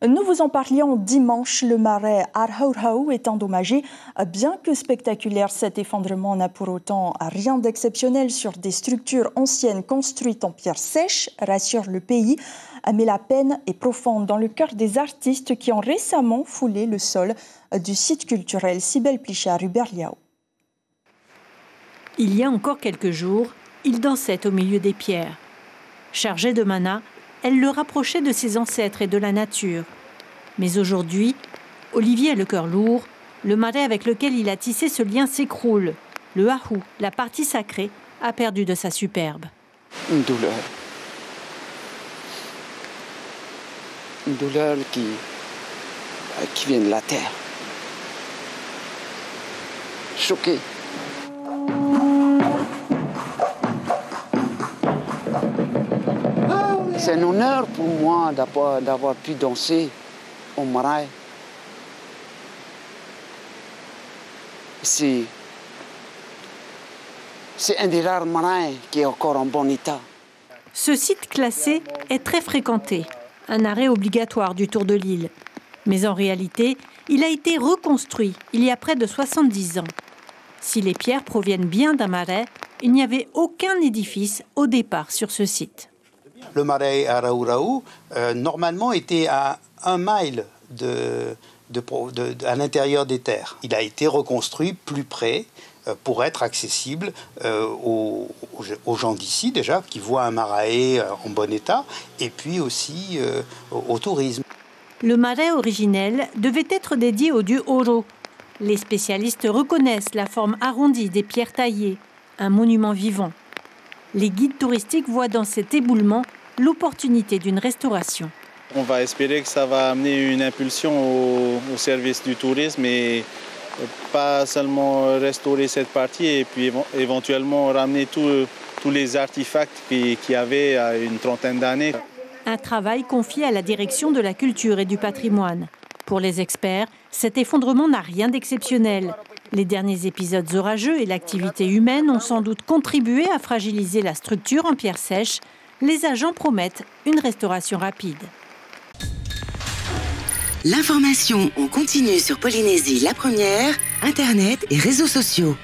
Nous vous en parlions dimanche, le marais Arhauhau est endommagé. Bien que spectaculaire, cet effondrement n'a pour autant rien d'exceptionnel sur des structures anciennes construites en pierre sèche, rassure le pays. Mais la peine est profonde dans le cœur des artistes qui ont récemment foulé le sol du site culturel Sibel Plichard Uberliao. Il y a encore quelques jours, il dansait au milieu des pierres. Chargée de mana, elle le rapprochait de ses ancêtres et de la nature. Mais aujourd'hui, Olivier a le cœur lourd. Le marais avec lequel il a tissé ce lien s'écroule. Le hahou, la partie sacrée, a perdu de sa superbe. Une douleur. Une douleur qui vient de la terre. Choqué. C'est un honneur pour moi d'avoir pu danser au marais. C'est un des rares marais qui est encore en bon état. Ce site classé est très fréquenté, un arrêt obligatoire du Tour de l'île. Mais en réalité, il a été reconstruit il y a près de 70 ans. Si les pierres proviennent bien d'un marais, il n'y avait aucun édifice au départ sur ce site. Le marais Arhauhau, normalement, était à 1 mile à l'intérieur des terres. Il a été reconstruit plus près pour être accessible aux gens d'ici, déjà, qui voient un marais en bon état, et puis aussi au tourisme. Le marais originel devait être dédié au dieu Oro. Les spécialistes reconnaissent la forme arrondie des pierres taillées, un monument vivant. Les guides touristiques voient dans cet éboulement l'opportunité d'une restauration. On va espérer que ça va amener une impulsion au service du tourisme et pas seulement restaurer cette partie et puis éventuellement ramener tous les artefacts qu'il y avait à une trentaine d'années. Un travail confié à la direction de la culture et du patrimoine. Pour les experts, cet effondrement n'a rien d'exceptionnel. Les derniers épisodes orageux et l'activité humaine ont sans doute contribué à fragiliser la structure en pierre sèche. Les agents promettent une restauration rapide. L'information en continu sur Polynésie la première, Internet et réseaux sociaux.